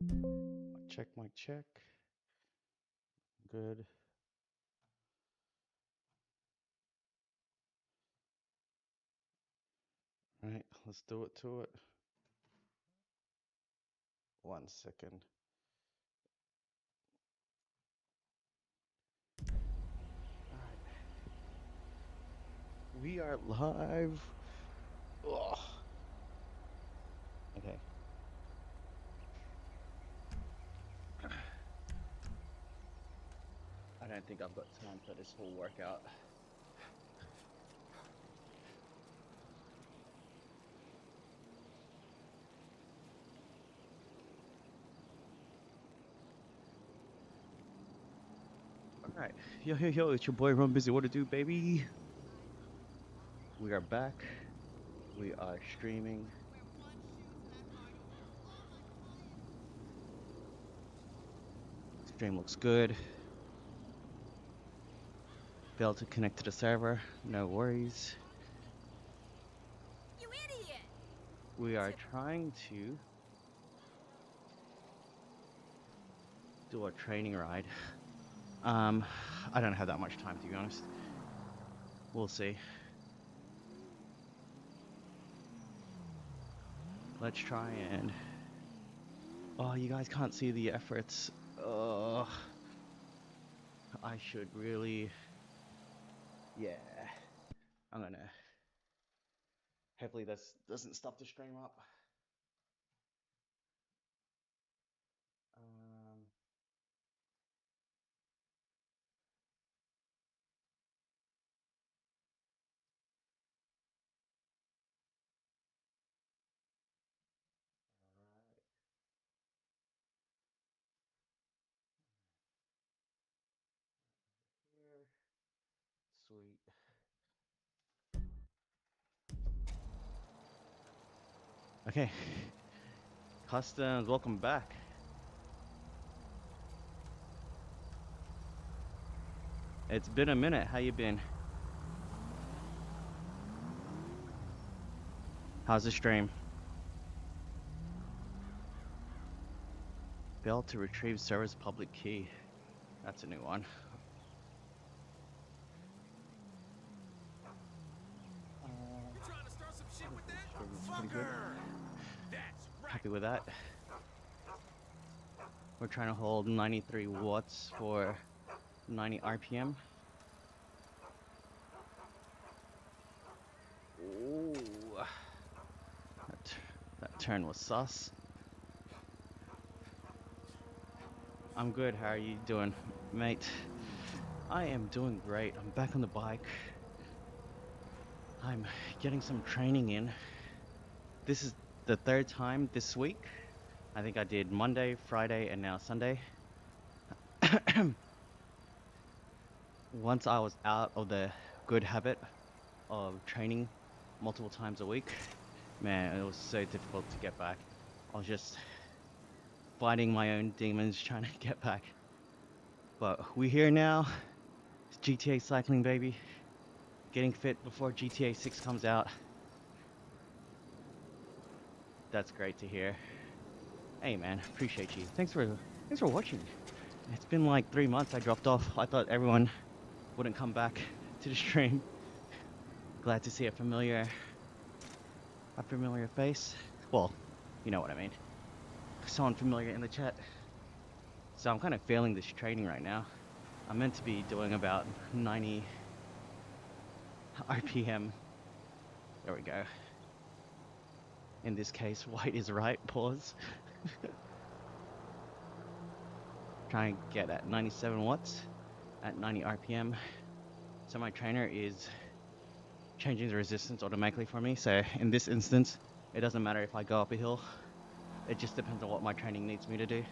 Mic check. Good. Right, let's do it to it. 1 second. Alright. We are live. Ugh. Okay. I don't think I've got time for this whole workout. Alright. Yo, it's your boy Run Busy. What to do, baby? We are back. We are streaming. Stream looks good. Failed to connect to the server. No worries. You idiot! We are trying to do a training ride. I don't have that much time, to be honest. We'll see. Let's try and... Oh, you guys can't see the efforts. I should really... Yeah. I'm gonna... Hopefully this doesn't stop the stream up. Um... Alright. Here. Sweet. Okay. Customs, welcome back. It's been a minute. How you been? How's the stream? Failed to retrieve server's public key. That's a new one. You trying to start some shit with that? Stream looks pretty good. Fucker! That's right. Happy with that. We're trying to hold 93 watts for 90 RPM. Ooh, that turn was sus. I'm good. How are you doing, mate? I am doing great. I'm back on the bike. I'm getting some training in. This is the third time this week. I think I did Monday, Friday, and now Sunday. Once I was out of the good habit of training multiple times a week, man, it was so difficult to get back. I was just fighting my own demons trying to get back. But we're here now. It's GTA cycling, baby. Getting fit before GTA 6 comes out. That's great to hear. Hey man, appreciate you. Thanks for watching. It's been like 3 months I dropped off. I thought everyone wouldn't come back to the stream. Glad to see a familiar face. Well, you know what I mean. Someone familiar in the chat. So I'm kind of failing this training right now. I'm meant to be doing about 90 RPM. There we go. In this case, white is right, pause. Trying to get at 97 watts at 90 RPM. So my trainer is changing the resistance automatically for me. So in this instance, it doesn't matter if I go up a hill. It just depends on what my training needs me to do.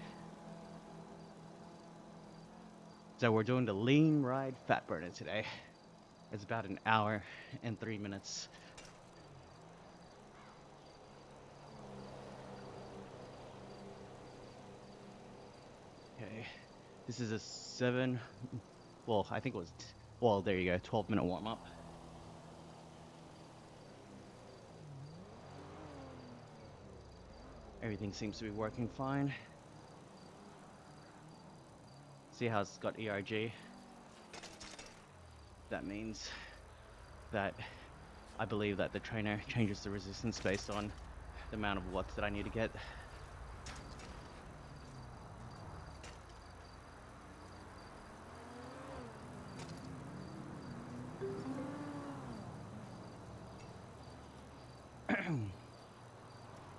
So we're doing the lean ride fat burner today. It's about an hour and 3 minutes. Okay, this is a 7, well, I think it was, well, there you go, 12-minute warm-up. Everything seems to be working fine. See how it's got ERG? That means that I believe that the trainer changes the resistance based on the amount of watts that I need to get.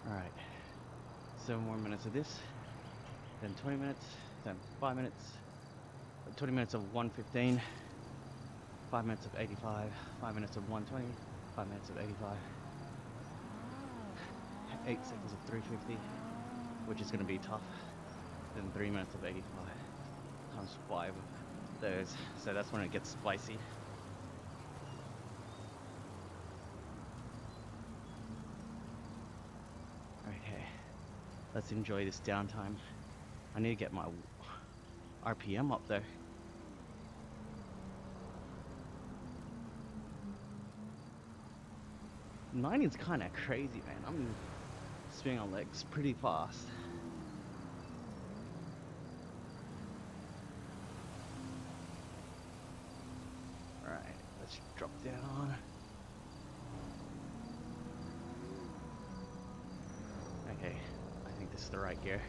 Alright, 7 more minutes of this, then 20 minutes, then 5 minutes, 20 minutes of 115, 5 minutes of 85, 5 minutes of 120, 5 minutes of 85, 8 seconds of 350, which is going to be tough, then 3 minutes of 85, times 5 of those, so that's when it gets spicy. Okay, let's enjoy this downtime. I need to get my RPM up there. Mining's kind of crazy, man. I'm spinning on legs pretty fast. Alright, let's drop down. Okay, I think this is the right gear.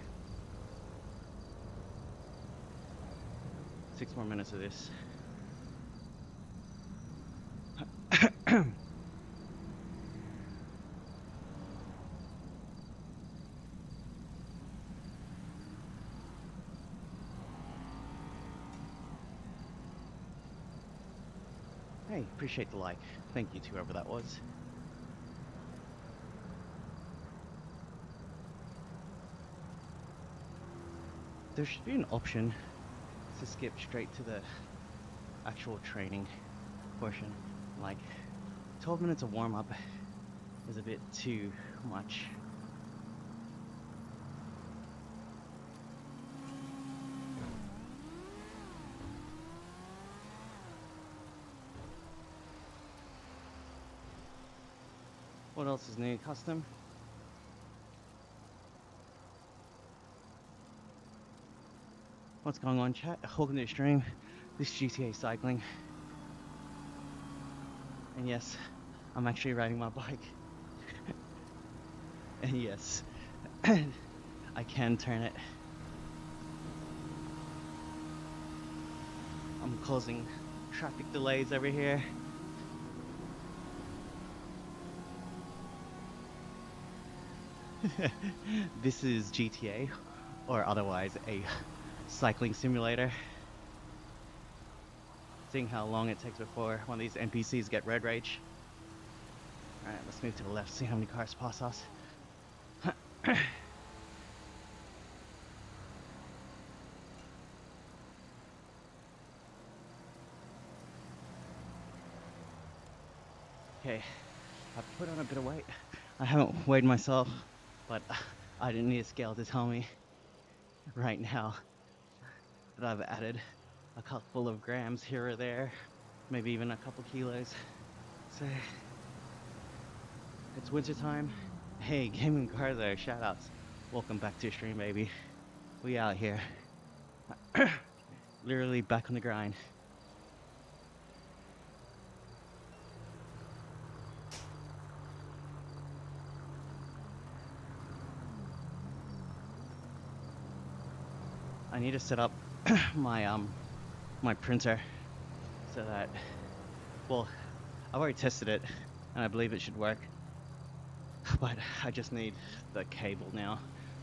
6 more minutes of this. Hey, appreciate the like. Thank you to whoever that was. There should be an option to skip straight to the actual training portion. Like 12 minutes of warm up is a bit too much. What else is new? Custom? What's going on, chat? Welcome to the stream. This is GTA Cycling. And yes, I'm actually riding my bike. And yes, I can turn it. I'm causing traffic delays over here. This is GTA, or otherwise a cycling simulator. Seeing how long it takes before one of these NPCs get road rage. Alright, let's move to the left, see how many cars pass us. Okay, I've put on a bit of weight. I haven't weighed myself, but I didn't need a scale to tell me right now that I've added a couple of grams here or there, maybe even a couple kilos. So it's winter time. Hey, Gaming Car there, shoutouts. Welcome back to the stream, baby. We out here. Literally back on the grind. I need to set up my my printer so that, well, I've already tested it and I believe it should work, but I just need the cable now,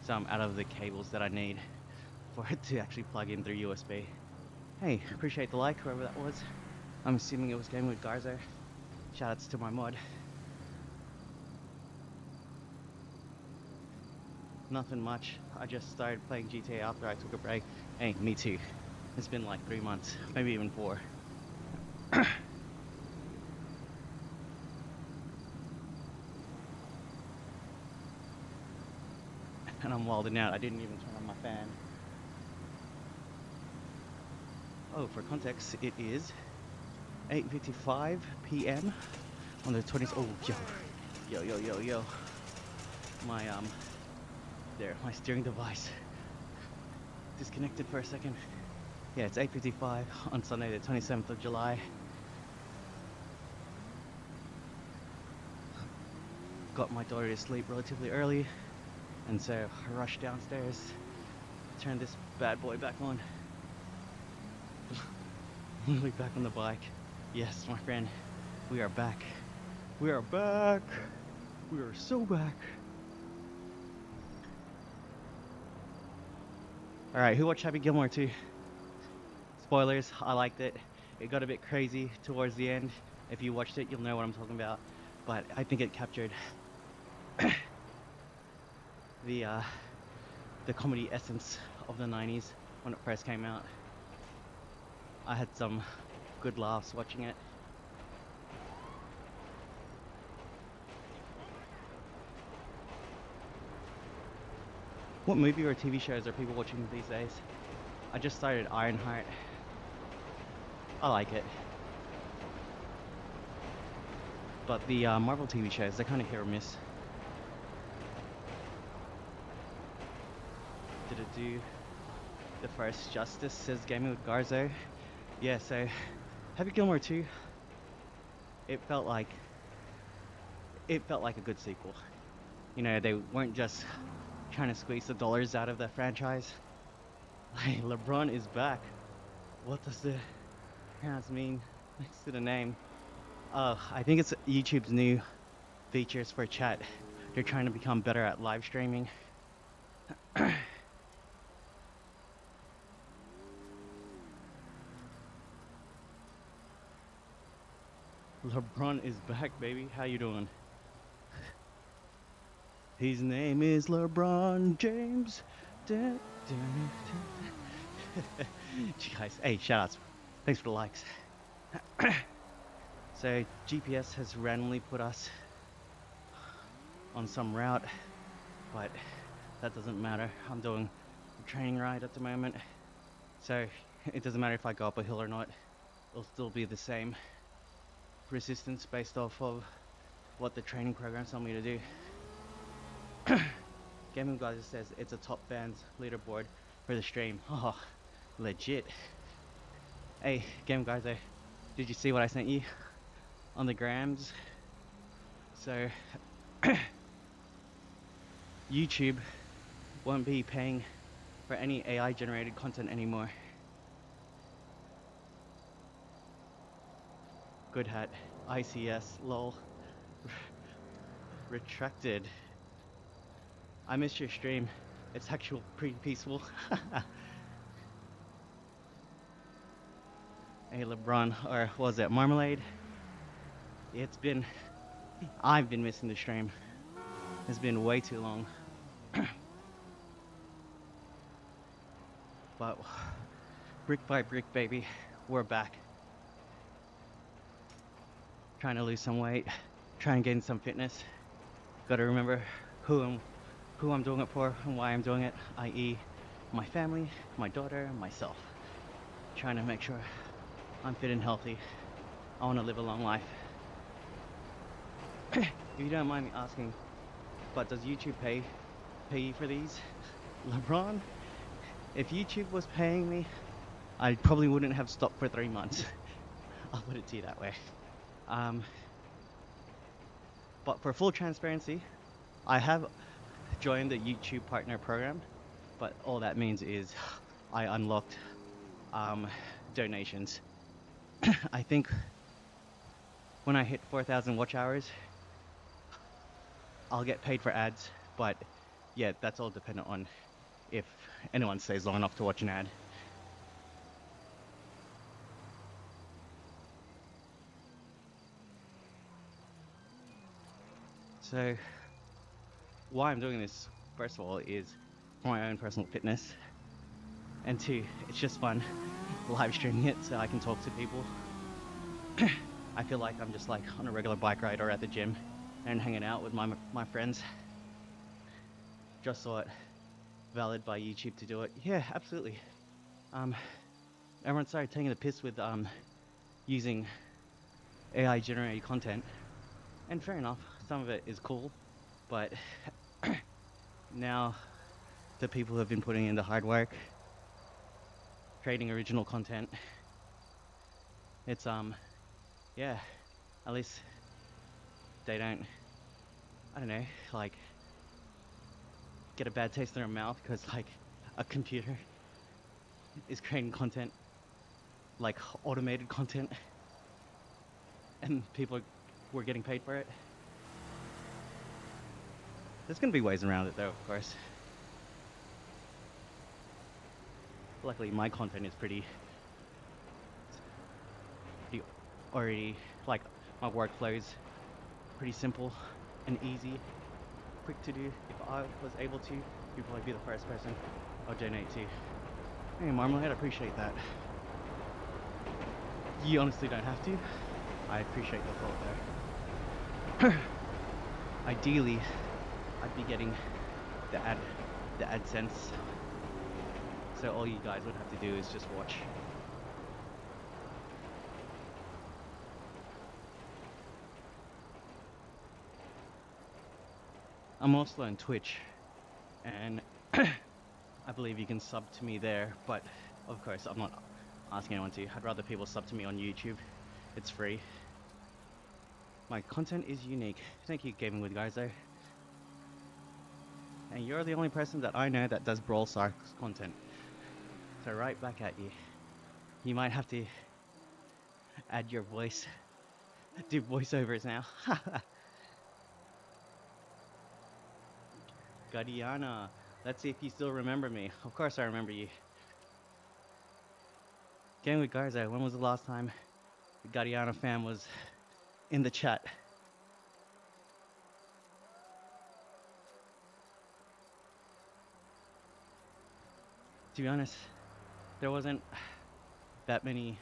so I'm out of the cables that I need for it to actually plug in through USB. Hey, appreciate the like, whoever that was. I'm assuming it was Gaming with Garza. Shoutouts to my mod. Nothing much. I just started playing GTA after I took a break. Hey, me too. It's been like 3 months, maybe even 4. And I'm wilding out. I didn't even turn on my fan. Oh, for context, it is 8:55 p.m. on the 20th. Oh, yo. My there, my steering device disconnected for a second. Yeah, it's 8:55 on Sunday, the 27th of July. Got my daughter to sleep relatively early, and so I rushed downstairs, turned this bad boy back on. Literally back on the bike. Yes, my friend, we are back. We are back. We are so back. All right, who watched Happy Gilmore 2? Spoilers, I liked it. It got a bit crazy towards the end. If you watched it, you'll know what I'm talking about. But I think it captured the uh, the comedy essence of the 90s when it first came out. I had some good laughs watching it. What movie or TV shows are people watching these days? I just started Ironheart. I like it. But the Marvel TV shows, they're kind of hit or miss. Did it do the first justice, says Gaming with Garzo? Yeah, so Happy Gilmore 2, it felt like a good sequel. You know, they weren't just trying to squeeze the dollars out of the franchise. Like, LeBron is back. What does the pronouns mean next to the name? I think it's YouTube's new features for chat. They're trying to become better at live streaming. LeBron is back, baby. How you doing? His name is LeBron James. Guys, hey, shoutouts. Thanks for the likes. So GPS has randomly put us on some route, but that doesn't matter. I'm doing a training ride at the moment, so it doesn't matter if I go up a hill or not. It'll still be the same resistance based off of what the training program told me to do. Gaming Guys says it's a top fans leaderboard for the stream. Oh, legit. Hey, Gaming Guys, did you see what I sent you on the grams? So, YouTube won't be paying for any AI generated content anymore. Good hat. ICS, lol. Retracted. I missed your stream. It's actually pretty peaceful. Hey, LeBron, or was it Marmalade? I've been missing the stream. It's been way too long. But brick by brick, baby, we're back. Trying to lose some weight, trying to gain some fitness. Gotta remember who I'm doing it for and why I'm doing it, i.e. my family, my daughter, myself. Trying to make sure I'm fit and healthy. I want to live a long life. If you don't mind me asking, but does YouTube pay you for these? LeBron, if YouTube was paying me, I probably wouldn't have stopped for 3 months. I'll put it to you that way. But for full transparency, I have joined the YouTube partner program, but all that means is I unlocked donations. I think when I hit 4,000 watch hours, I'll get paid for ads, but yeah, that's all dependent on if anyone stays long enough to watch an ad. So why I'm doing this, first of all, is for my own personal fitness, and two, it's just fun live streaming it so I can talk to people. I feel like I'm just like on a regular bike ride or at the gym and hanging out with my friends. Just saw it valid by YouTube to do it. Yeah, absolutely. Everyone started taking the piss with using AI generated content, and fair enough, some of it is cool, but now the people who have been putting in the hard work, creating original content. It's yeah, at least they don't, I don't know, like get a bad taste in their mouth because like a computer is creating content, like automated content, and people were getting paid for it. There's gonna be ways around it though, of course. Luckily, my content is pretty already, like my workflow is pretty simple and easy, quick to do. If I was able to, you'd probably be the first person I'll donate to. Hey, Marmalade, I appreciate that. You honestly don't have to. I appreciate the thought though. Ideally, I'd be getting the AdSense. So all you guys would have to do is just watch. I'm also on Twitch, and I believe you can sub to me there, but of course I'm not asking anyone to. I'd rather people sub to me on YouTube. It's free. My content is unique. Thank you, Gaming with Guys though. And you're the only person that I know that does Brawl Stars content. So right back at you. You might have to add your voice, do voiceovers now. Guadiana, let's see if you still remember me. Of course I remember you. Game with Garza, when was the last time the Guadiana fam was in the chat? To be honest, there wasn't that many.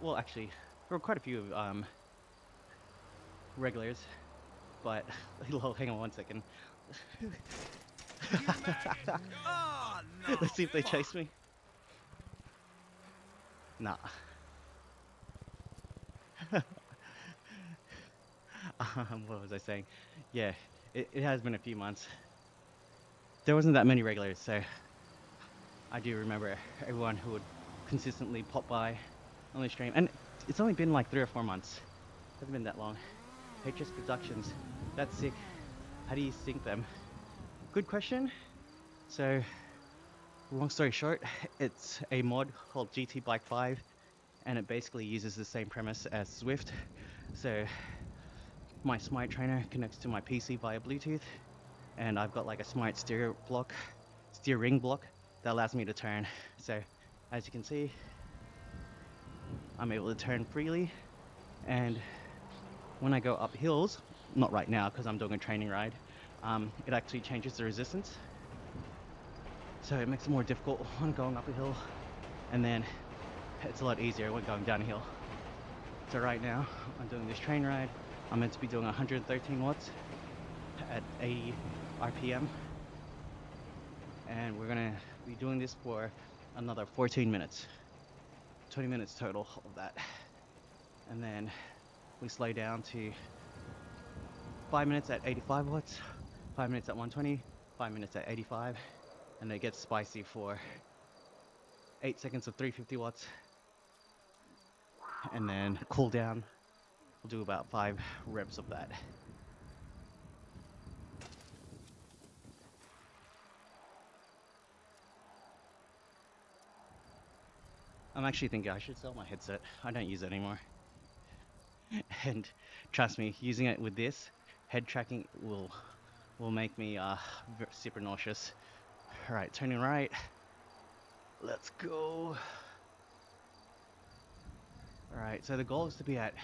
Well, actually, there were quite a few regulars, but hang on one second. You maggot! Oh, no! Let's see if they chase me. Nah. What was I saying? Yeah, it has been a few months. There wasn't that many regulars, so I do remember everyone who would consistently pop by on the stream. And it's only been like 3 or 4 months. It hasn't been that long. HS Productions, that's sick. How do you sync them? Good question. So, long story short, it's a mod called GT Bike 5, and it basically uses the same premise as Swift. So, my Smite trainer connects to my PC via Bluetooth, and I've got like a Smite steering block that allows me to turn. So, as you can see, I'm able to turn freely, and when I go up hills, not right now because I'm doing a training ride, it actually changes the resistance. So it makes it more difficult when going up a hill, and then it's a lot easier when going down a hill. So right now, I'm doing this train ride. I'm meant to be doing 113 watts at 80 RPM, and we're gonna be doing this for another 14 minutes. 20 minutes total of that. And then we slow down to 5 minutes at 85 watts, 5 minutes at 120, 5 minutes at 85, and then it gets spicy for 8 seconds of 350 watts, and then cool down. We'll do about 5 reps of that. I'm actually thinking I should sell my headset. I don't use it anymore. And trust me, using it with this head tracking will make me super nauseous. All right, turning right. Let's go. All right, so the goal is to be at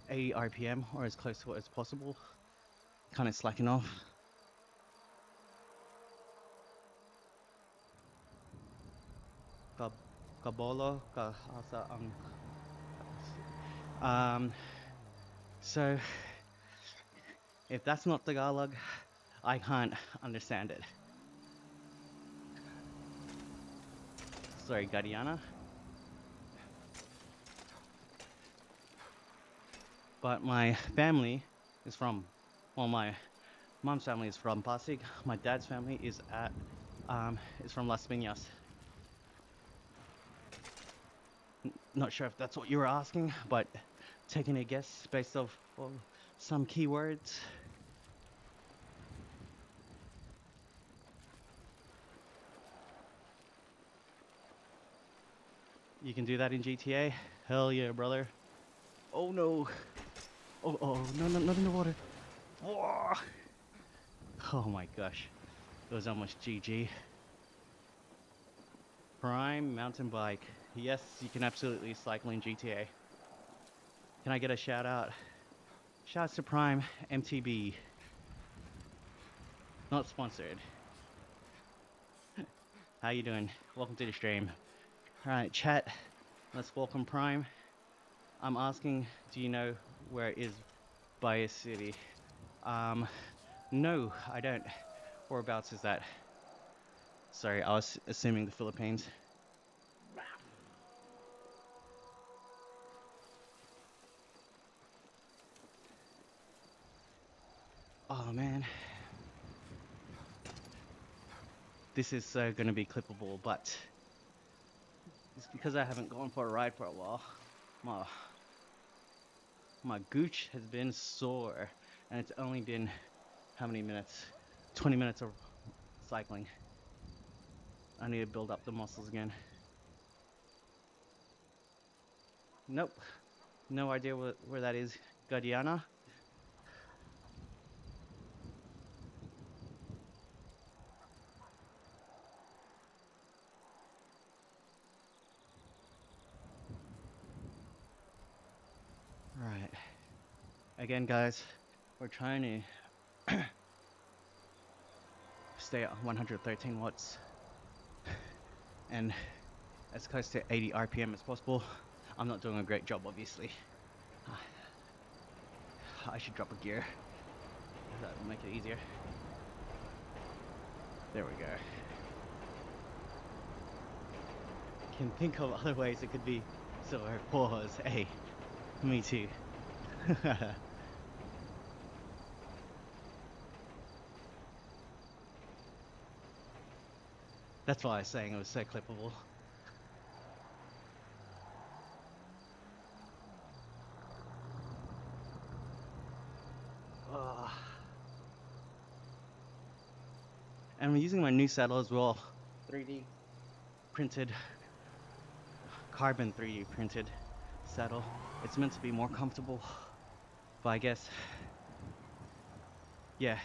80 RPM or as close to it as possible. Kind of slacking off. Kabolo ka asa ang so if that's not Tagalog, I can't understand it. Sorry, Gadiana. But my family is from, well, my mom's family is from Pasig. My dad's family is from Las Piñas. Not sure if that's what you were asking, but taking a guess based off of some keywords. You can do that in GTA? Hell yeah, brother. Oh no. Oh, no, no, not in the water. Whoa. Oh my gosh. It was almost GG. Prime mountain bike. Yes, you can absolutely cycle in GTA. Can I get a shout out? Shouts to Prime MTB. Not sponsored. How you doing? Welcome to the stream. Alright, chat. Let's welcome Prime. I'm asking, do you know where is Bias City? No, I don't. Whereabouts is that? Sorry, I was assuming the Philippines. Oh man, this is gonna be clippable, but it's because I haven't gone for a ride for a while. My my gooch has been sore, and it's only been how many minutes? 20 minutes of cycling. I need to build up the muscles again. Nope, no idea where that is. Guyana. Right. Again, guys, we're trying to stay at 113 watts and as close to 80 RPM as possible. I'm not doing a great job, obviously. I should drop a gear. That will make it easier. There we go. Can think of other ways it could be. So pause. Hey, me too. That's why I was saying it was so clippable. And I'm using my new saddle as well. 3D printed, carbon 3D printed saddle. It's meant to be more comfortable, but I guess, yeah,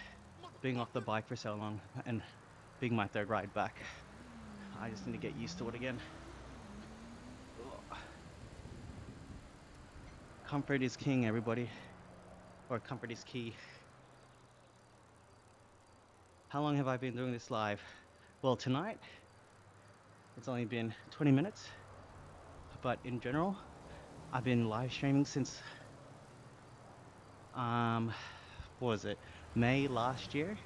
being off the bike for so long and being my third ride back, I just need to get used to it again. Comfort is king, everybody. Or comfort is key. How long have I been doing this live? Well, tonight, it's only been 20 minutes. But in general, I've been live streaming since, what was it? May last year?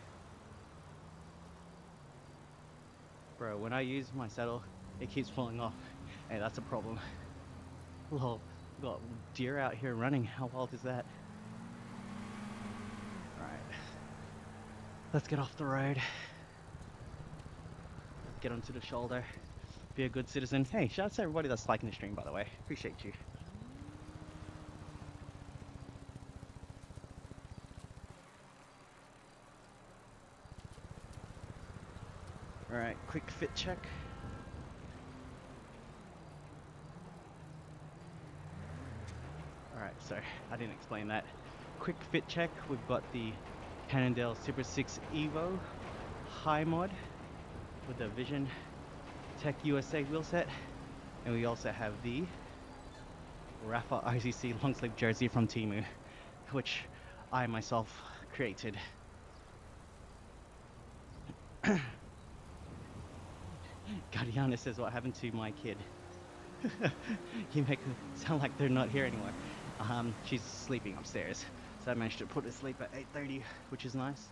Bro, when I use my saddle, it keeps falling off. Hey, that's a problem. Lol, got deer out here running. How wild is that? Alright. Let's get off the road. Get onto the shoulder. Be a good citizen. Hey, shout out to everybody that's liking the stream, by the way. Appreciate you. Alright, quick fit check. Alright, sorry, I didn't explain that. Quick fit check. We've got the Cannondale Super 6 Evo High Mod with the Vision Tech USA wheelset. And we also have the Rafa RCC long sleeve jersey from Temu, which I myself created. Gadiana says, what happened to my kid? You make it sound like they're not here anymore. She's sleeping upstairs, so I managed to put her to sleep at 8:30, which is nice.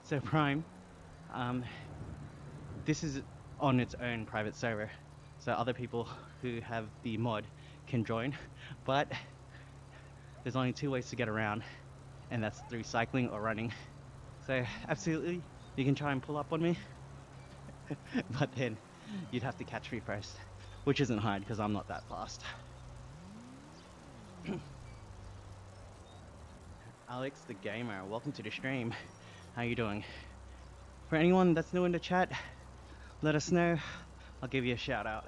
So Prime, this is on its own private server, so other people who have the mod can join, but there's only two ways to get around, and that's through cycling or running. So absolutely, you can try and pull up on me, but then You'd have to catch me first, which isn't hard because I'm not that fast. Alex the Gamer, welcome to the stream. How you doing? For anyone that's new in the chat, let us know. I'll give you a shout out.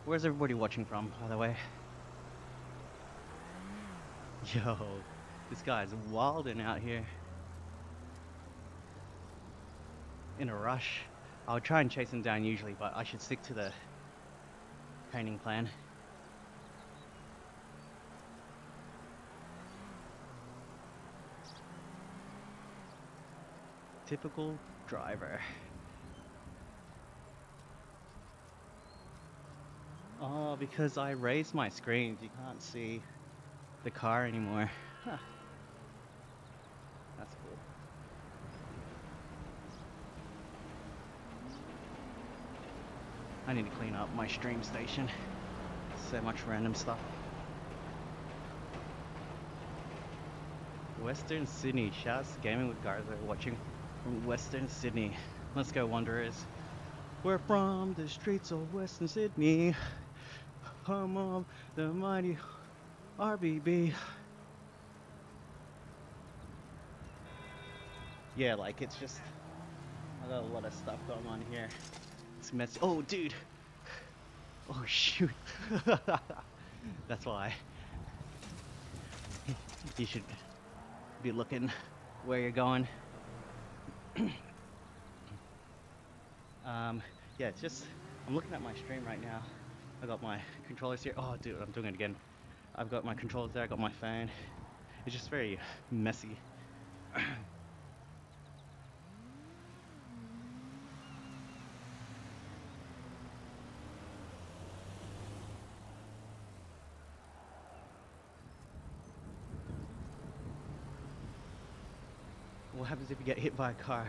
Where's everybody watching from, by the way? Yo, this guy's wilding out here. In a rush. I would try and chase him down usually, but I should stick to the training plan. Typical driver. Oh, because I raised my screens, you can't see the car anymore. Huh. That's cool. I need to clean up my stream station. So much random stuff. Western Sydney. Shouts to Gaming with Garza watching from Western Sydney. Let's go, Wanderers. We're from the streets of Western Sydney, home of the mighty RBB. Yeah, like it's just, I got a lot of stuff going on here. It's messy. Oh, dude. Oh, shoot. That's why. You should be looking where you're going. Yeah, it's just, I'm looking at my stream right now. I got my controllers here. Oh, dude, I'm doing it again. I've got my controllers there, I got my phone. It's just very messy. What happens if you get hit by a car?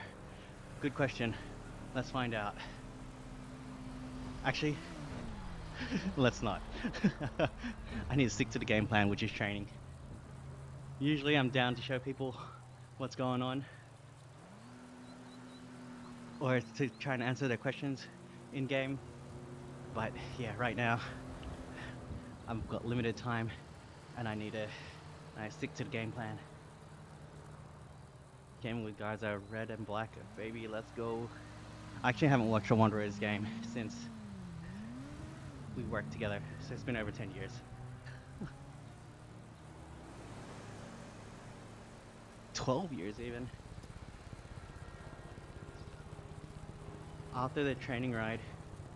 Good question. Let's find out. Actually, let's not. I need to stick to the game plan, which is training. Usually I'm down to show people what's going on, or to try and answer their questions in game. But yeah, right now I've got limited time and I need to stick to the game plan. Gaming with guys are red and black, baby, let's go. I actually haven't watched a Wanderers game since we worked together, so it's been over 10 years. 12 years even. After the training ride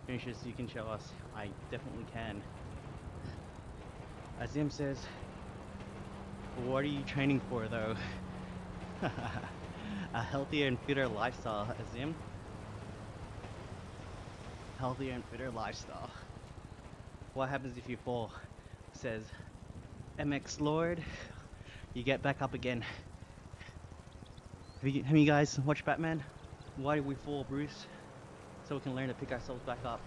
finishes, you can show us. I definitely can. Azim says, what are you training for though? A healthier and fitter lifestyle, Azim. Healthier and fitter lifestyle. What happens if you fall? Says MX Lord. You get back up again. Have you guys watched Batman? Why do we fall, Bruce? So we can learn to pick ourselves back up.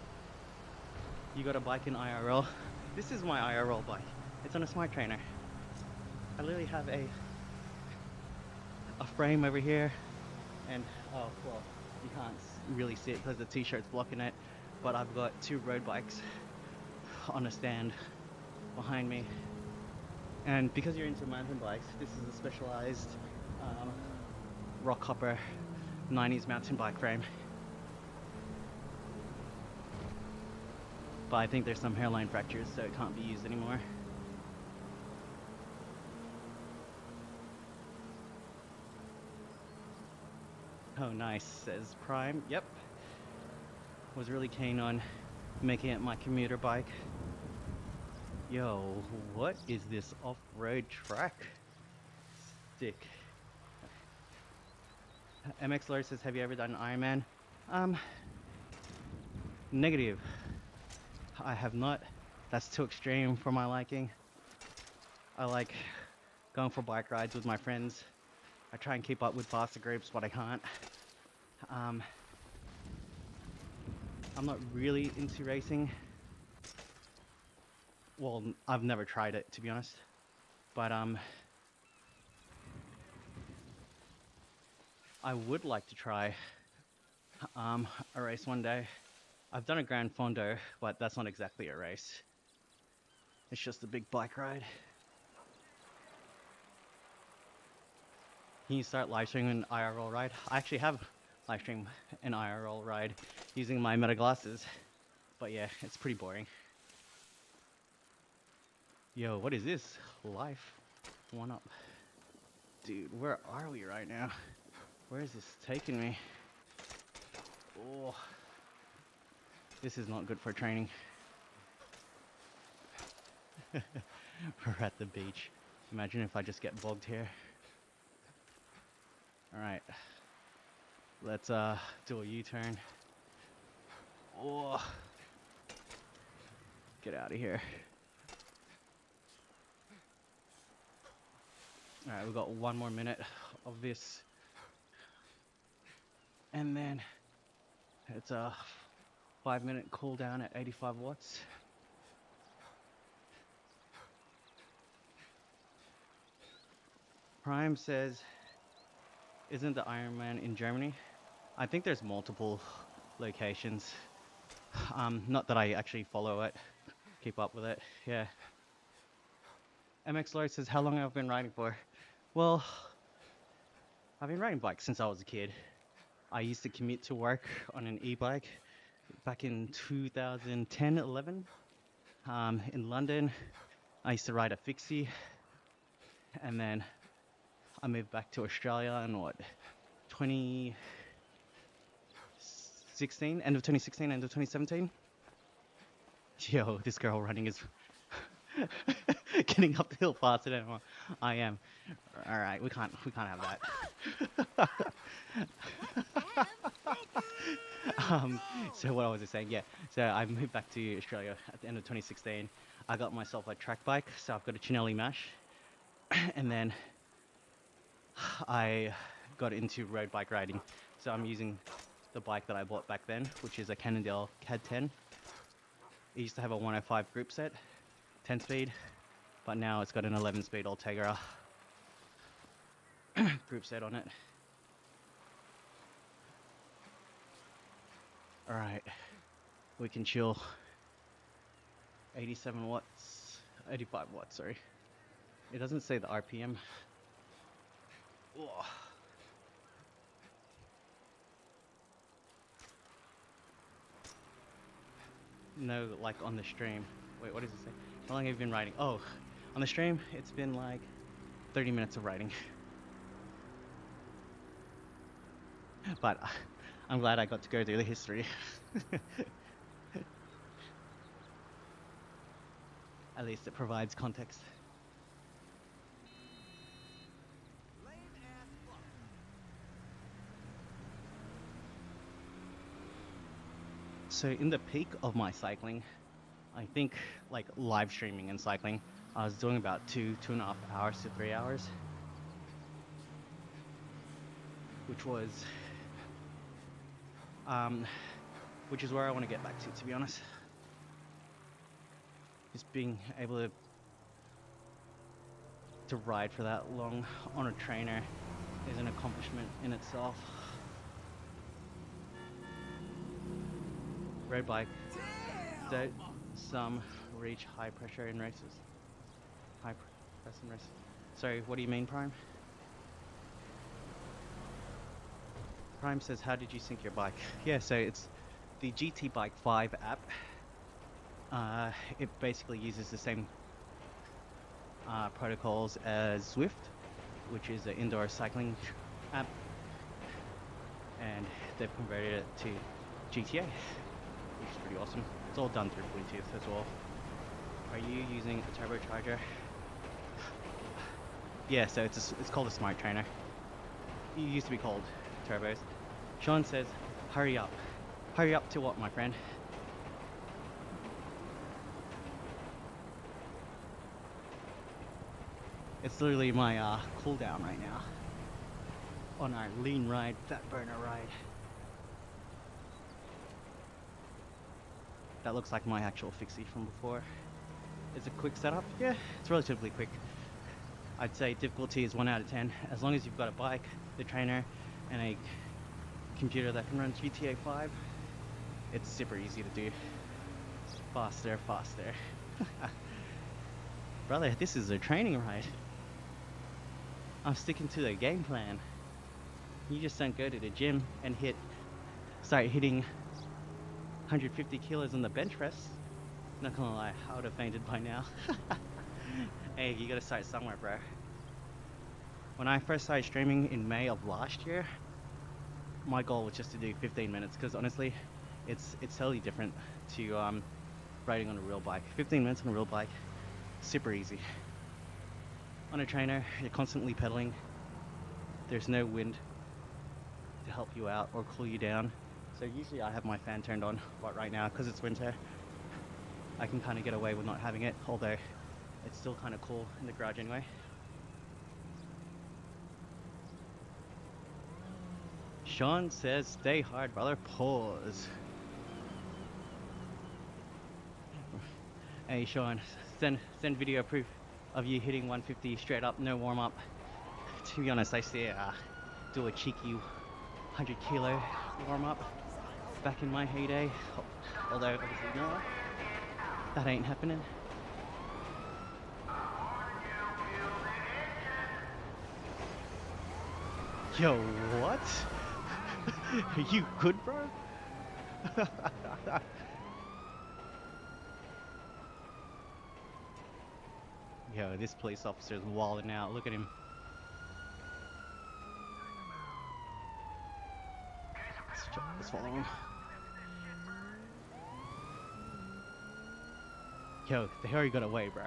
You got a bike in IRL. This is my IRL bike. It's on a smart trainer. I literally have a frame over here, and oh well, you can't really see it because the t-shirt's blocking it, but I've got 2 road bikes on a stand behind me. And because you're into mountain bikes, this is a specialized rock hopper 90s mountain bike frame. But I think there's some hairline fractures, so it can't be used anymore. Oh, nice, says Prime. Yep. Was really keen on making it my commuter bike. Yo, what is this off-road track? Stick. MX Lord says, have you ever done Ironman? Negative. I have not. That's too extreme for my liking. I like going for bike rides with my friends. I try and keep up with faster groups, but I can't. I'm not really into racing. Well, I've never tried it, to be honest. But I would like to try a race one day. I've done a Grand Fondo, but that's not exactly a race. It's just a big bike ride. Can you start live streaming an IRL ride? I actually have live streamed an IRL ride using my Meta glasses, but yeah, it's pretty boring. Yo, what is this? Life 1UP. Dude, where are we right now? Where is this taking me? Oh, this is not good for training. We're at the beach. Imagine if I just get bogged here. Alright. Let's do a U-turn. Oh, get out of here. Alright, we've got 1 more minute of this. And then it's a 5-minute cooldown at 85 watts. Prime says, isn't the Ironman in Germany? I think there's multiple locations. Not that I actually follow it, keep up with it, yeah. MX Lord says, how long have I been riding for? Well, I've been riding bikes since I was a kid. I used to commute to work on an e-bike back in 2010, 11. In London, I used to ride a fixie, and then I moved back to Australia in 2016, end of 2016, end of 2017. Yo, this girl running is getting up the hill faster than I am. All right, we can't have that. So what was I saying? Yeah, so I moved back to Australia at the end of 2016. I got myself a track bike, so I've got a Chinelli Mash, and then I got into road bike riding. So I'm using the bike that I bought back then, which is a Cannondale CAD 10. It used to have a 105 group set, 10 speed, but now it's got an 11 speed Ultegra group set on it. Alright, we can chill. 87 watts, 85 watts, sorry. It doesn't say the RPM. Ugh. No, like on the stream. Wait, what does it say? How long have you been riding? Oh, on the stream, it's been like 30 minutes of riding. But I'm glad I got to go through the history. At least it provides context. So in the peak of my cycling, I think like live streaming and cycling, I was doing about 2.5 hours to 3 hours, which is where I want to get back to be honest. Just being able to ride for that long on a trainer is an accomplishment in itself. Road bike, don't some reach high pressure in races? High pressure in races. Sorry, what do you mean, Prime? Prime says, how did you sync your bike? Yeah, so it's the GT Bike 5 app. It basically uses the same protocols as Zwift, which is an indoor cycling app, and they've converted it to GTA, which is pretty awesome. It's all done through Bluetooth as well. Are you using a turbocharger? Yeah, so it's called a smart trainer. It used to be called turbos. Sean says, hurry up. Hurry up to what, my friend? It's literally my cooldown right now on our lean ride, fat burner ride. That looks like my actual fixie from before. Is it quick setup? Yeah, it's relatively quick. I'd say difficulty is 1 out of 10. As long as you've got a bike, the trainer, and a computer that can run GTA 5, it's super easy to do. Faster, faster. Brother, this is a training ride. I'm sticking to the game plan. You just don't go to the gym and start hitting 150 kilos on the bench press. Not gonna lie, I would have fainted by now. Hey, you gotta start somewhere, bro. When I first started streaming in May of last year, my goal was just to do 15 minutes because honestly, it's totally different to riding on a real bike. 15 minutes on a real bike, super easy. On a trainer, you're constantly pedaling. There's no wind to help you out or cool you down. So usually I have my fan turned on, but right now, because it's winter, I can kind of get away with not having it, although it's still kind of cool in the garage anyway. Sean says, stay hard, brother. Pause. Hey, Sean, send video proof of you hitting 150 straight up, no warm up. To be honest, I say do a cheeky 100 kilo warm up back in my heyday. Although obviously now that ain't happening. Yo, what? Are you good, bro? Yo, this police officer's wilding out. Look at him. Let's follow him. Yo, they already got away, bro.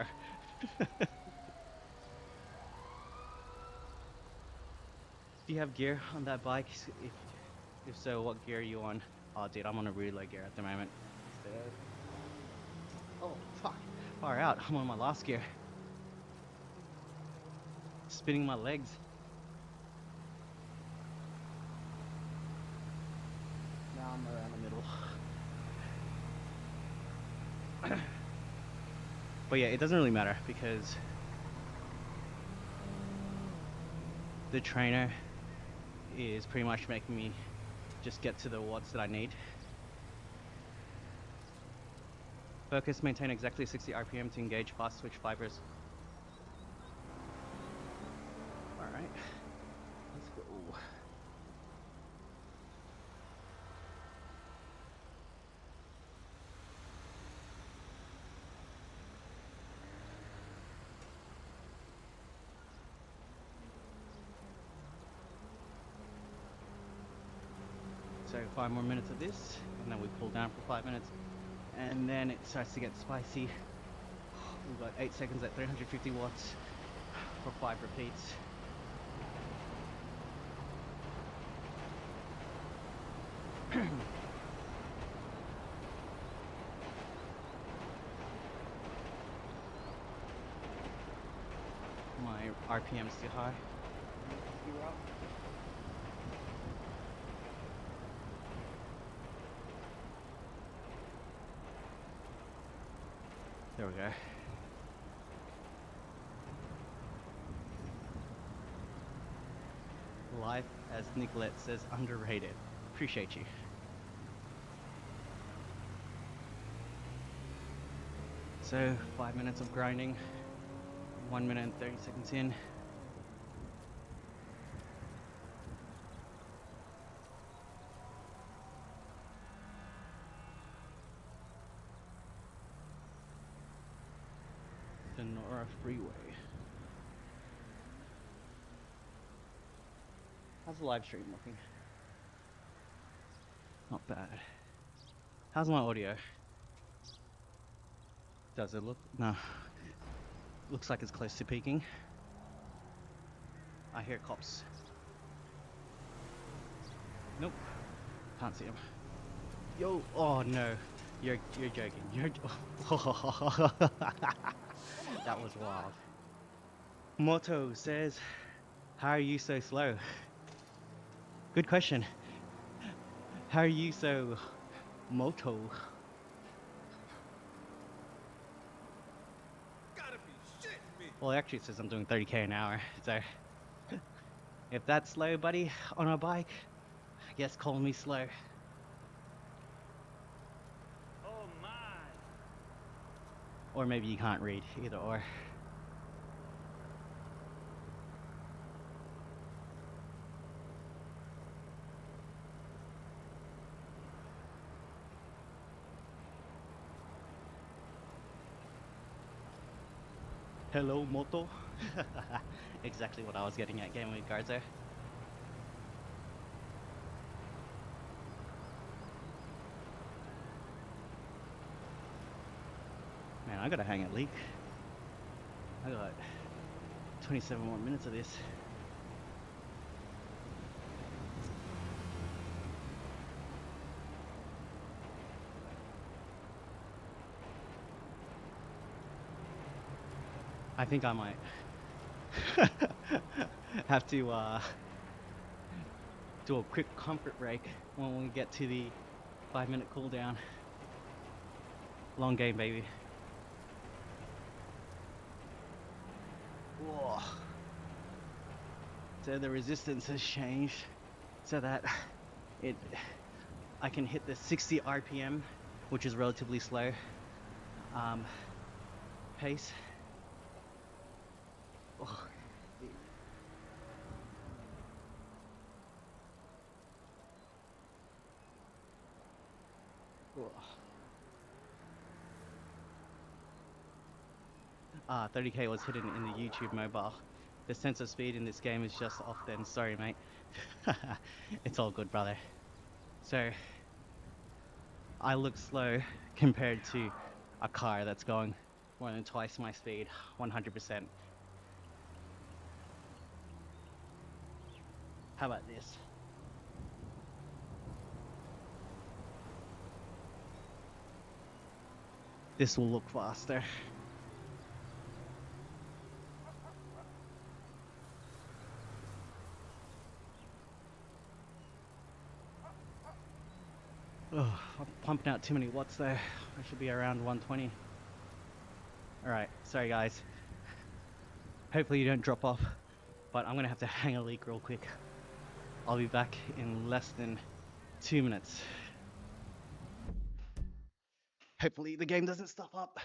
Do you have gear on that bike? If so, what gear are you on? Oh, dude, I'm on a really low gear at the moment. Oh, fuck. Far out. I'm on my last gear. Spinning my legs. Now I'm around the middle. But yeah, it doesn't really matter because the trainer is pretty much making me just get to the watts that I need. Focus, maintain exactly 60 RPM to engage fast switch fibers. Alright, let's go. So 5 more minutes of this, and then we pull down for 5 minutes, and then it starts to get spicy. We've got 8 seconds at 350 watts for 5 repeats. My RPM's too high. There we go. Life, as Nicolette says, underrated. Appreciate you. So 5 minutes of grinding, 1 minute and 30 seconds in. The Nora Freeway. How's the live stream looking? Not bad. How's my audio? Does it look? No. Looks like it's close to peaking. I hear cops. Nope. Can't see them. Yo, oh no. You're joking. That was wild. Moto says, how are you so slow? Good question. How are you so moto? Gotta be shitting me. Well, actually it says I'm doing 30k an hour, so If that's slow, buddy, on a bike, I guess call me slow. Oh my! Or maybe you can't read, either or. Hello, moto. Exactly what I was getting at, Game with Garzo. Man, I gotta hang a leak. I got 27 more minutes of this. I think I might have to do a quick comfort break when we get to the 5-minute cooldown. Long game, baby. Whoa. So the resistance has changed so that it I can hit the 60 RPM, which is relatively slow pace. Oh. Oh. 30k was hidden in the YouTube mobile. The sense of speed in this game is just off then. Sorry, mate. It's all good, brother. So, I look slow compared to a car that's going more than twice my speed, 100%. How about this? This will look faster. Oh, I'm pumping out too many watts there. I should be around 120. Alright, sorry guys. Hopefully you don't drop off, but I'm gonna have to hang a leak real quick. I'll be back in less than 2 minutes. Hopefully the game doesn't stop up.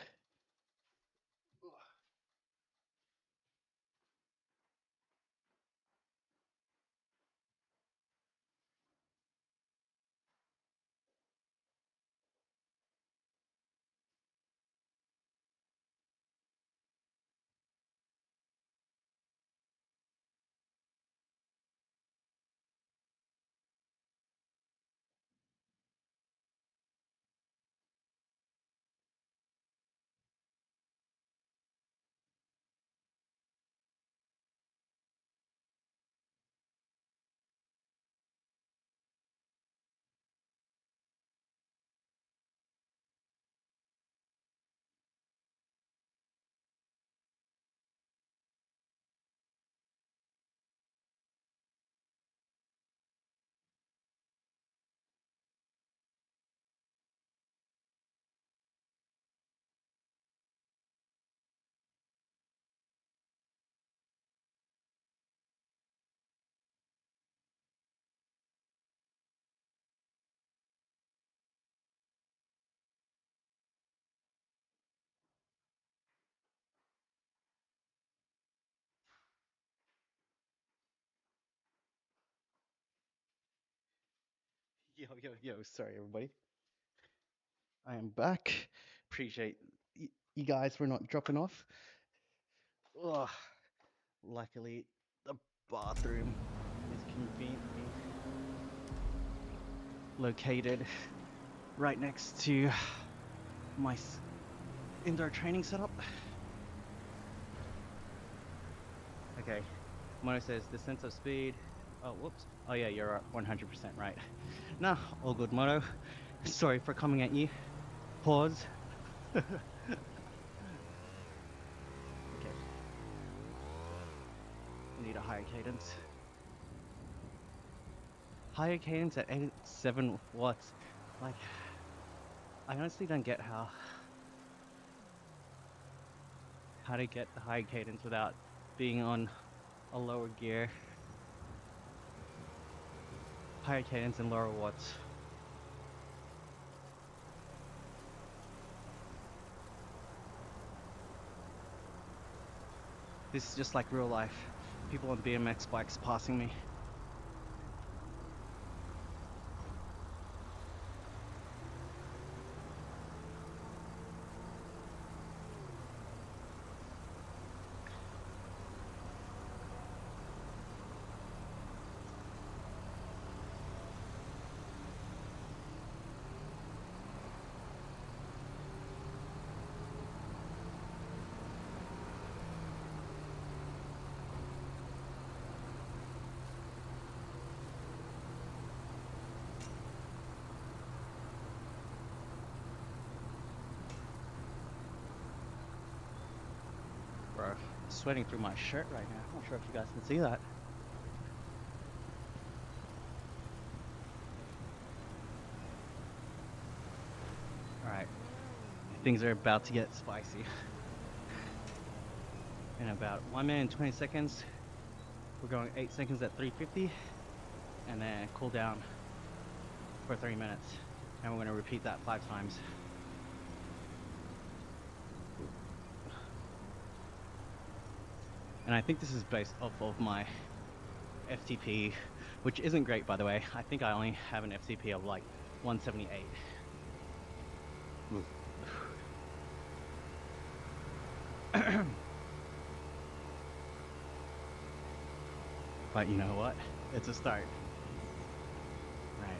Yo, sorry everybody. I am back. Appreciate you guys for not dropping off. Ugh. Luckily, the bathroom is conveniently located right next to my indoor training setup. Okay, Mono says the sense of speed. Oh, whoops. Oh yeah, you're 100% right. Nah, all good, Mono. Sorry for coming at you. Pause. Okay. We need a higher cadence. Higher cadence at 87 watts. Like, I honestly don't get how to get the high cadence without being on a lower gear. higher cadence and lower watts. This is just like real life. People on BMX bikes passing me. Bro, sweating through my shirt right now. I'm not sure if you guys can see that. Alright, things are about to get spicy. In about 1 minute and 20 seconds, we're going 8 seconds at 350, and then cool down for 3 minutes. And we're going to repeat that 5 times. And I think this is based off of my FTP, which isn't great, by the way. I think I only have an FTP of like 178. But you know what? It's a start. Right.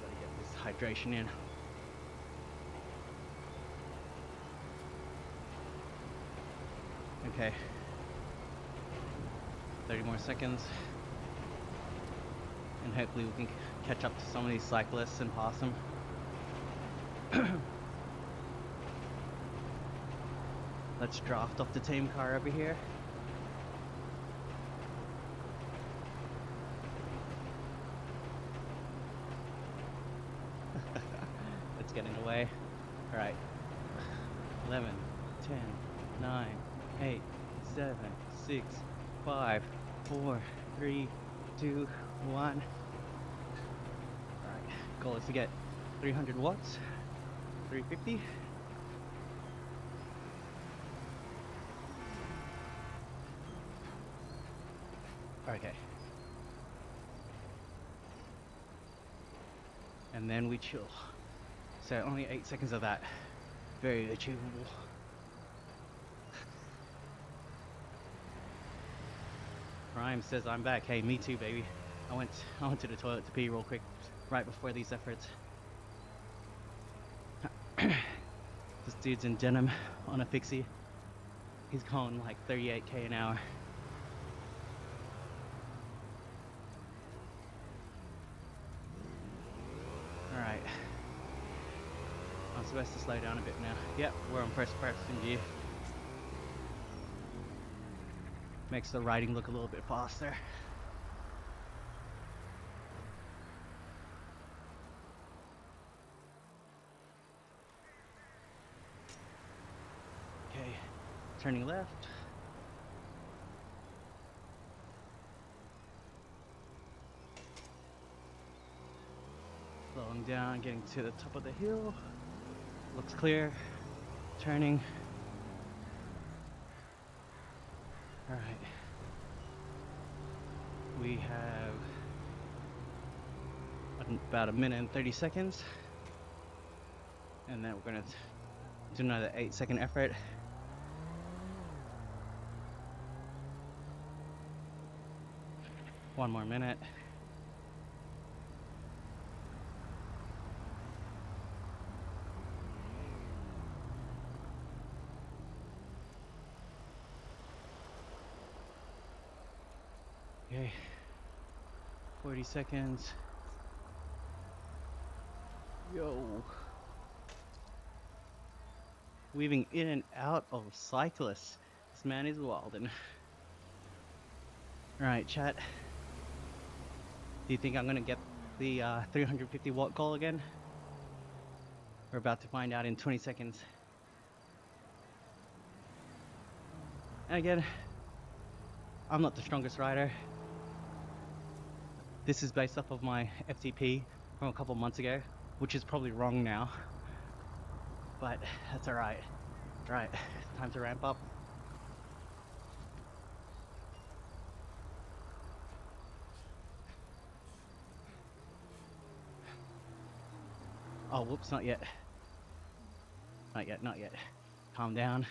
Gotta get this hydration in. Okay. 30 more seconds. And hopefully we can catch up to some of these cyclists and pass them. Let's draft off the team car over here. Let's get in the way. Alright. 11, 10, 9, 8, 7, 6, 5, 4, 3, 2, 1. Alright. Goal is to get 300 watts. 350. Okay. And then we chill. So only 8 seconds of that. Very achievable. Rhyme says I'm back. Hey, me too, baby. I went to the toilet to pee real quick right before these efforts. This dude's in denim on a fixie. He's going like 38k an hour. Alright. I'm supposed to slow down a bit now. Yep, we're on first person gear. Makes the riding look a little bit faster. Okay, turning left. Slowing down, getting to the top of the hill. Looks clear. Turning. Alright. We have about 1 minute and 30 seconds. And then we're gonna do another 8-second effort. One more minute. Okay, 40 seconds. Yo. Weaving in and out of cyclists. This man is wildin'. Alright, chat. Do you think I'm gonna get the 350 watt goal again? We're about to find out in 20 seconds. And again, I'm not the strongest rider. This is based off of my FTP from a couple months ago, which is probably wrong now, but that's all right. All right, time to ramp up. Oh, whoops, not yet. Not yet, not yet. Calm down.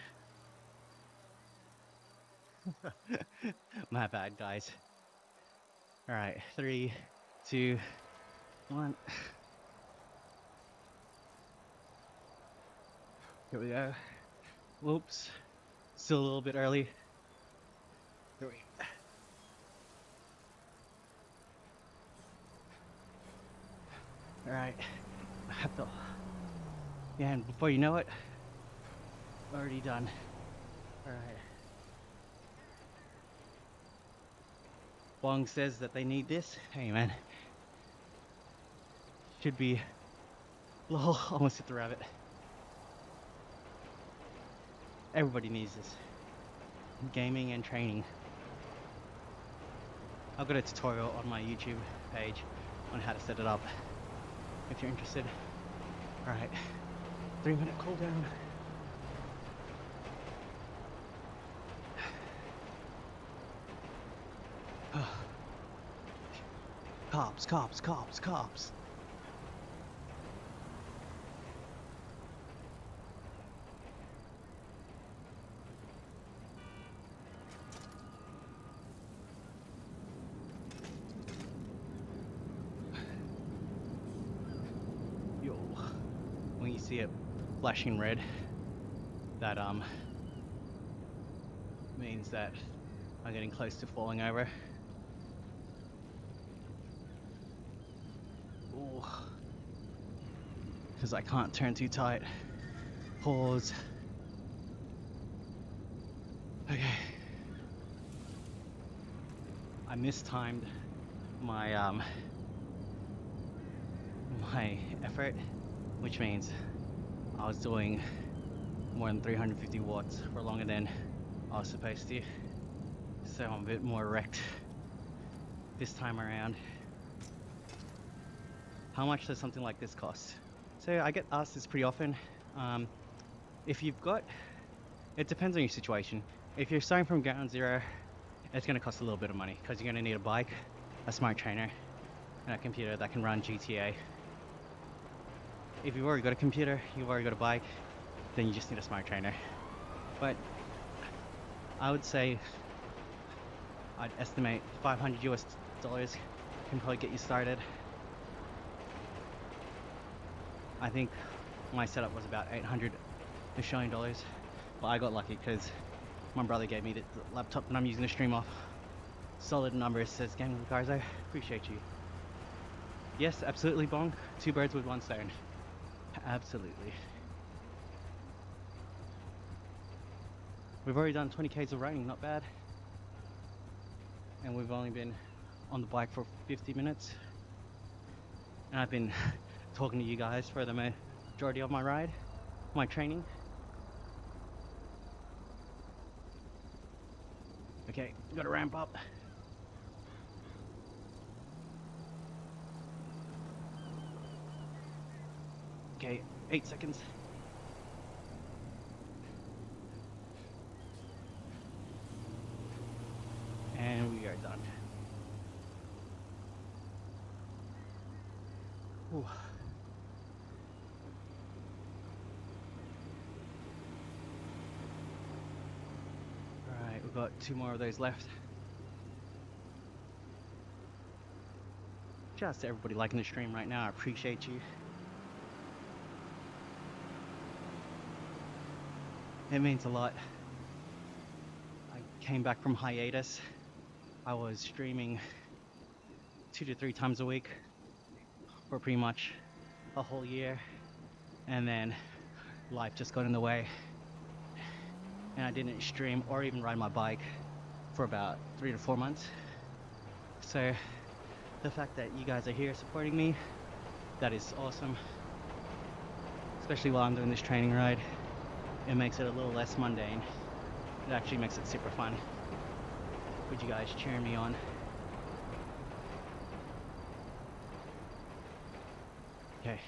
My bad, guys. All right, 3, 2, 1. Here we go. Whoops. Still a little bit early. Here we go. All right. I have to. Yeah, and before you know it, already done. All right. Bong says that they need this. Hey, man. Should be. Lol, almost hit the rabbit. Everybody needs this. Gaming and training. I've got a tutorial on my YouTube page on how to set it up if you're interested. Alright, 3-minute cooldown. Cops, cops, cops, cops. Yo, when you see it flashing red, that means that I'm getting close to falling over. Ooh, because I can't turn too tight. Pause. Okay. I mistimed my my effort, which means I was doing more than 350 watts for longer than I was supposed to, so I'm a bit more wrecked this time around. How much does something like this cost? So I get asked this pretty often. If you've got, it depends on your situation. If you're starting from ground zero, it's going to cost a little bit of money because you're going to need a bike, a smart trainer, and a computer that can run GTA. If you've already got a computer, you've already got a bike, then you just need a smart trainer. But I would say I'd estimate $500 US can probably get you started. I think my setup was about $800 Australian dollars, but I got lucky because my brother gave me the laptop that I'm using to stream off. Solid numbers, says Gaming with Garzo. Appreciate you. Yes, absolutely, Bong. 2 birds with 1 stone. Absolutely. We've already done 20 k's of running, not bad. And we've only been on the bike for 50 minutes. And I've been talking to you guys for the majority of my ride, my training. Okay, gotta ramp up. Okay, 8 seconds. And we are done. Ooh. Alright, we've got 2 more of those left. Just to everybody liking the stream right now, I appreciate you. It means a lot. I came back from hiatus. I was streaming 2 to 3 times a week for pretty much a whole year, and then life just got in the way, and I didn't stream or even ride my bike for about 3 to 4 months. So the fact that you guys are here supporting me, that is awesome, especially while I'm doing this training ride. It makes it a little less mundane. It actually makes it super fun with you guys cheering me on. Okay,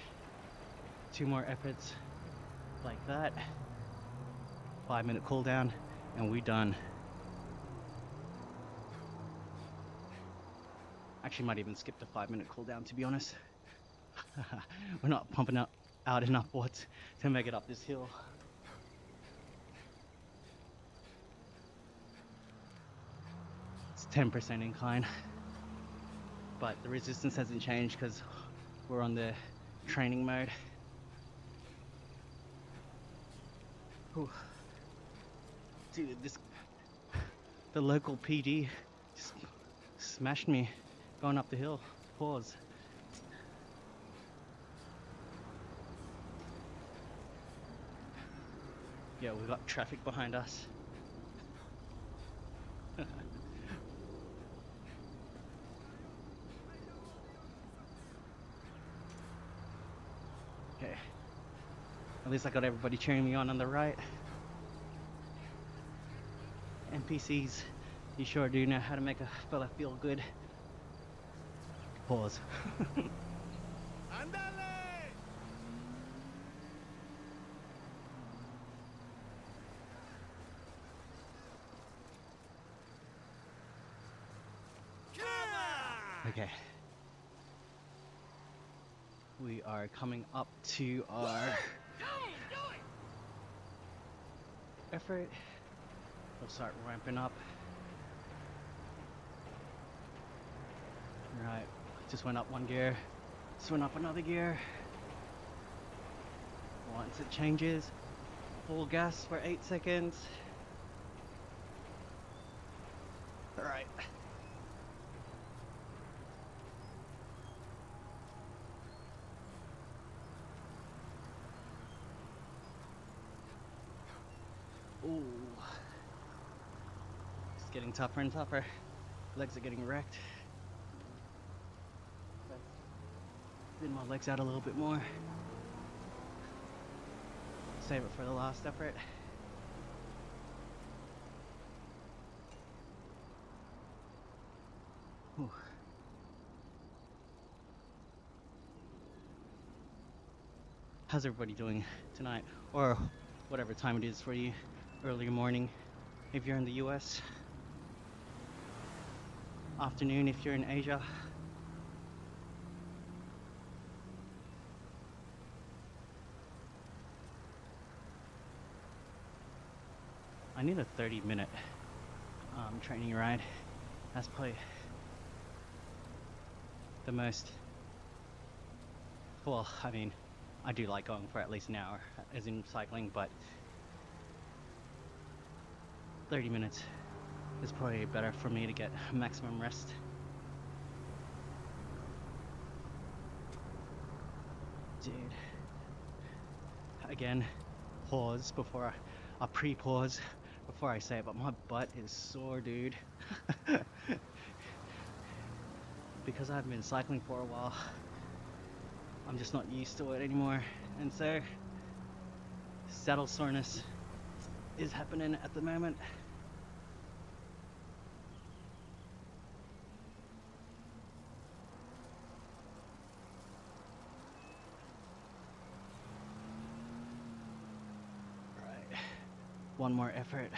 2 more efforts like that. 5-minute cool down, and we done. Actually, might even skip the 5-minute cool down, to be honest. We're not pumping out enough watts to make it up this hill. It's 10% incline, but the resistance hasn't changed because we're on the training mode. Whew. Dude, the local PD just smashed me going up the hill. Pause. Yeah, we've got traffic behind us. Okay. At least I got everybody cheering me on the right. NPCs, you sure do know how to make a fella feel good. Pause. Okay. We are coming up to our effort. We'll start ramping up. Right, just went up 1 gear, just went up another gear. Once it changes, full gas for 8 seconds. All right. Ooh. It's getting tougher and tougher. Legs are getting wrecked. Thin my legs out a little bit more. Save it for the last effort. Ooh. How's everybody doing tonight? Or whatever time it is for you, early morning if you're in the US, afternoon if you're in Asia. I need a 30-minute training ride. That's probably the most, well, I mean, I do like going for at least an hour as in cycling, but 30 minutes is probably better for me to get maximum rest. Dude. Again, pause before I pre-pause before I say it, but my butt is sore, dude. Because I've been cycling for a while, I'm just not used to it anymore, and so saddle soreness is happening at the moment. Right, one more effort.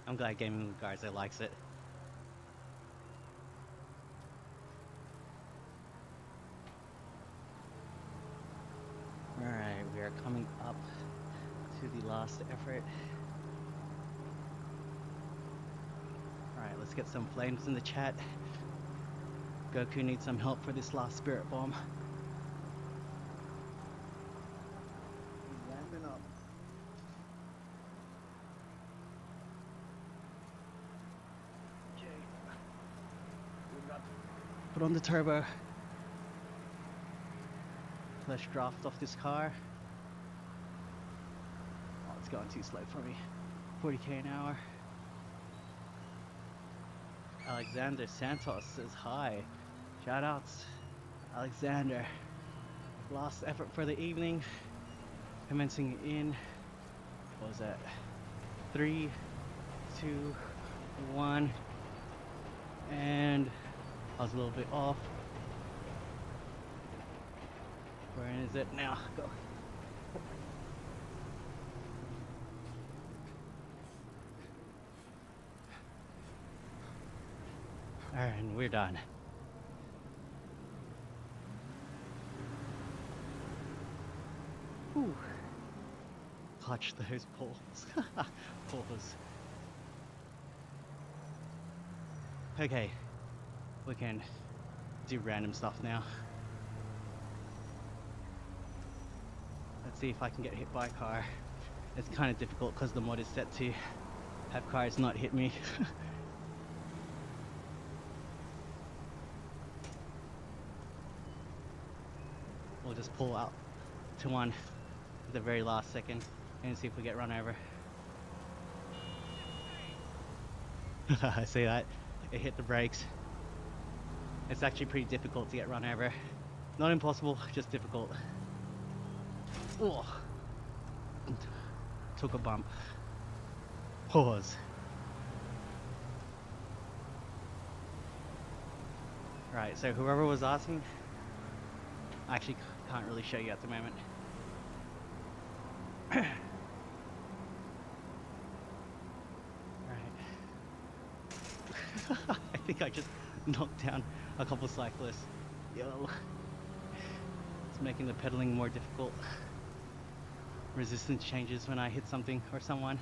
I'm glad Gaming with Garza likes it. Alright, we are coming up to the last effort. Alright, let's get some flames in the chat. Goku needs some help for this last spirit bomb. He's ramping up. Okay. We've got to put on the turbo. Let's draft off this car. Oh, it's going too slow for me. 40k an hour. Alexander Santos says hi. Shout outs, Alexander. Last effort for the evening. Commencing in, what was that? 3, 2, 1. And I was a little bit off. Where is it now? Go. Alright, and we're done. Whew. Clutch those balls. Pause. Okay, we can do random stuff now. Let's see if I can get hit by a car. It's kind of difficult because the mod is set to have cars not hit me. We'll just pull out to one at the very last second and see if we get run over. I see that. It hit the brakes. It's actually pretty difficult to get run over. Not impossible, just difficult. Oh. Took a bump. Pause. Right, so whoever was asking, I actually can't really show you at the moment. Right. I think I just knocked down a couple cyclists. Yo. It's making the pedaling more difficult. Resistance changes when I hit something or someone.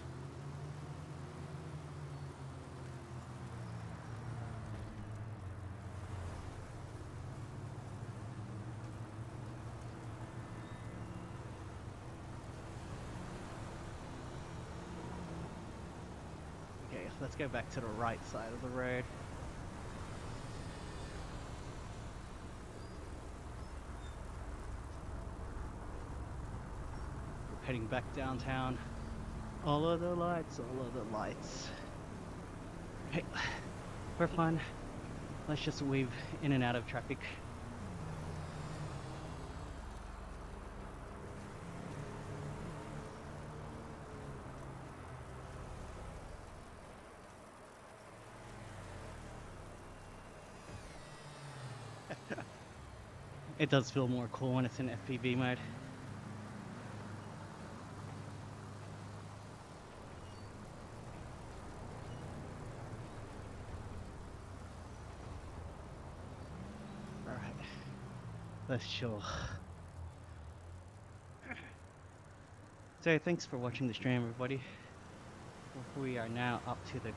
Okay, let's go back to the right side of the road. We're heading back downtown. All of the lights, all of the lights. Hey, for fun, let's just weave in and out of traffic. It does feel more cool when it's in FPV mode. Alright, let's chill. So thanks for watching the stream, everybody. We are now up to the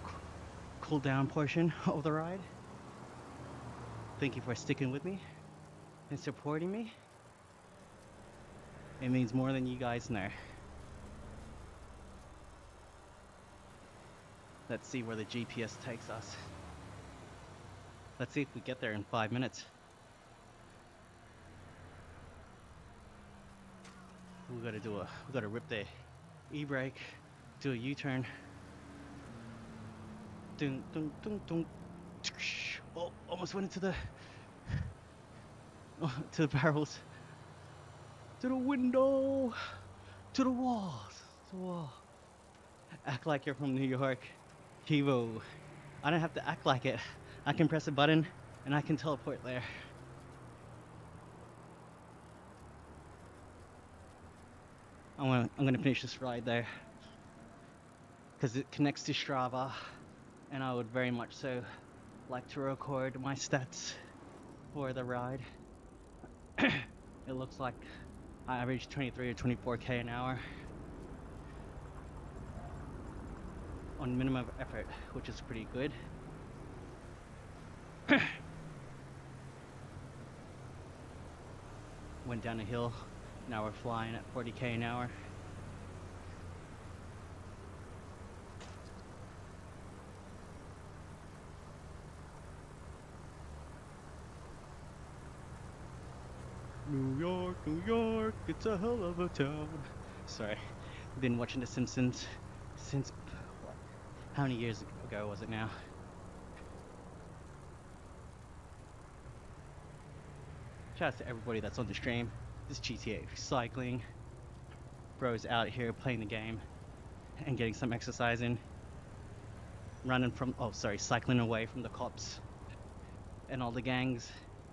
cool down portion of the ride. Thank you for sticking with me and supporting me. It means more than you guys know. Let's see where the GPS takes us. Let's see if we get there in 5 minutes. We gotta rip the e-brake, do a U-turn. Dun, dun, dun, dun. Oh, almost went into to the barrels. To the window. To the walls. To the wall. Act like you're from New York. Kivo. I don't have to act like it. I can press a button and I can teleport there. I'm gonna finish this ride there because it connects to Strava, and I would very much so like to record my stats for the ride. It looks like I averaged 23 or 24k an hour on minimum effort, which is pretty good. Went down a hill, now we're flying at 40k an hour. New York, New York, it's a hell of a town. Sorry, been watching The Simpsons since, what, how many years ago was it now? Shout out to everybody that's on the stream. This GTA cycling. Bros out here playing the game and getting some exercise in. Cycling away from the cops and all the gangs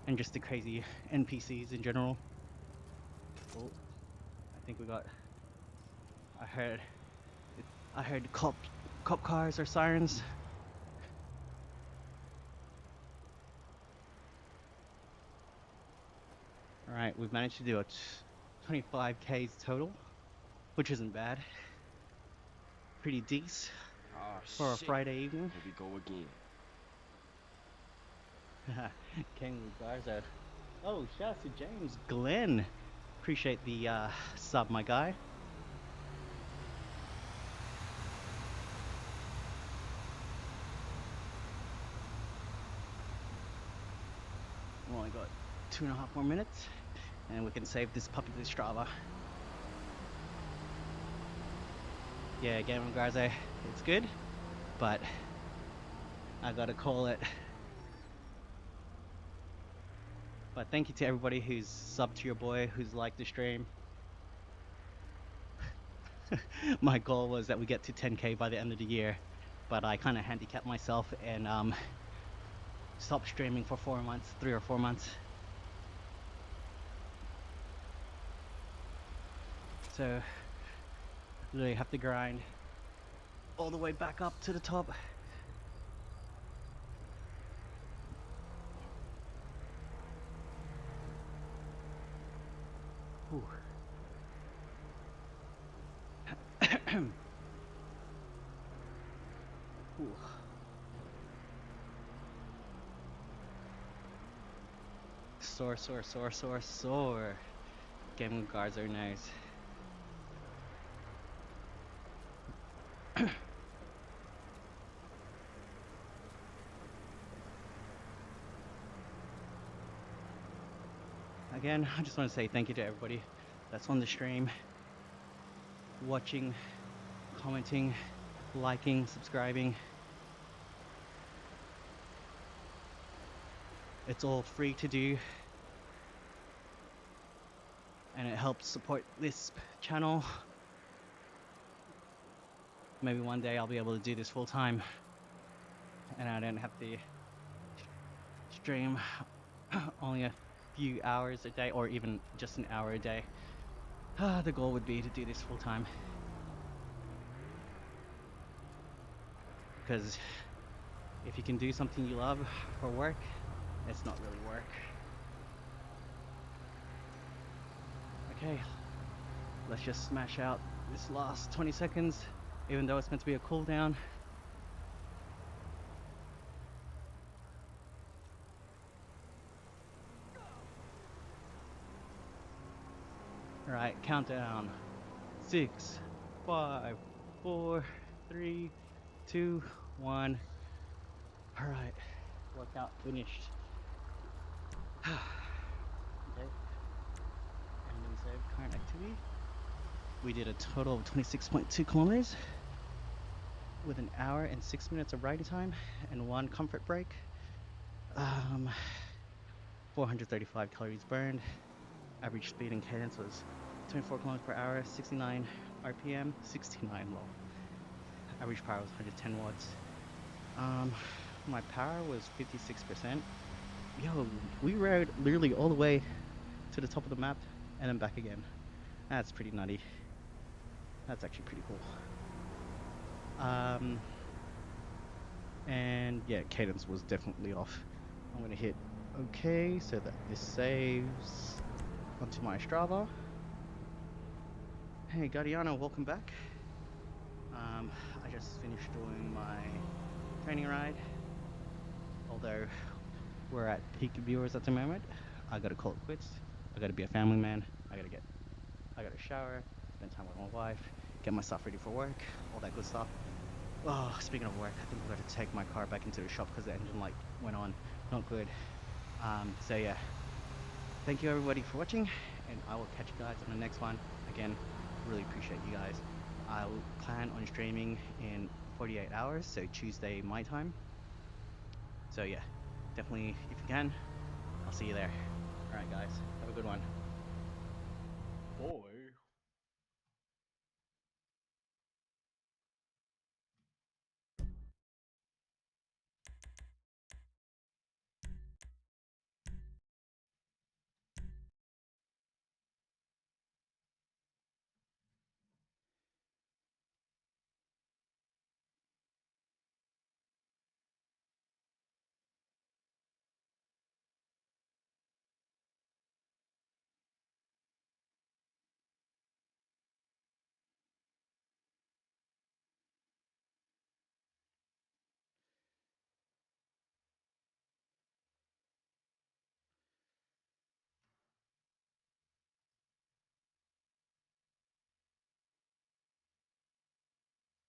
and just the crazy NPCs in general. Oh, I think we got. I heard. I heard cop cars or sirens. All right, we've managed to do a 25 Ks total, which isn't bad. Pretty decent Oh for a shit. Friday evening. Here we go again. King Garza. Oh, shout out to James Glenn. Appreciate the sub, my guy. We only got 2.5 more minutes, and we can save this puppy to Strava. Yeah, Game of Garza, it's good, but I gotta call it. But thank you to everybody who's subbed to your boy, who's liked the stream. My goal was that we get to 10K by the end of the year, but I kind of handicapped myself and stopped streaming for 4 months, 3 or 4 months. So really have to grind all the way back up to the top. Ooh. Ooh. Sore. Game guards are nice. Again, I just want to say thank you to everybody that's on the stream, watching, commenting, liking, subscribing. It's all free to do, and it helps support this channel. Maybe one day I'll be able to do this full time, and I don't have to stream only a few hours a day, or even just an hour a day. The goal would be to do this full time, because if you can do something you love for work, it's not really work. Okay, let's just smash out this last 20 seconds, even though it's meant to be a cooldown. All right, countdown. 6, 5, 4, 3, 2, 1. All right, workout finished. Okay, ending save current activity. We did a total of 26.2 kilometers with an hour and 6 minutes of riding time and 1 comfort break. 435 calories burned. Average speed and cadence was 24 kilometers per hour, 69 RPM, 69 low. Average power was 110 watts. My power was 56%. Yo, we rode literally all the way to the top of the map and then back again. That's pretty nutty. That's actually pretty cool. And yeah, cadence was definitely off. I'm gonna hit OK so that this saves onto my Strava. Hey Guardiano, welcome back. I just finished doing my training ride. Although we're at peak viewers at the moment, I gotta call it quits. I gotta be a family man. I gotta shower, spend time with my wife, get myself ready for work, all that good stuff. Oh, speaking of work, I think we've got to take my car back into the shop because the engine light went on. Not good. So yeah, thank you everybody for watching, and I will catch you guys on the next one. Again, really appreciate you guys. I will plan on streaming in 48 hours, so Tuesday my time. So yeah, definitely if you can, I'll see you there. All right, guys, have a good one. Boy.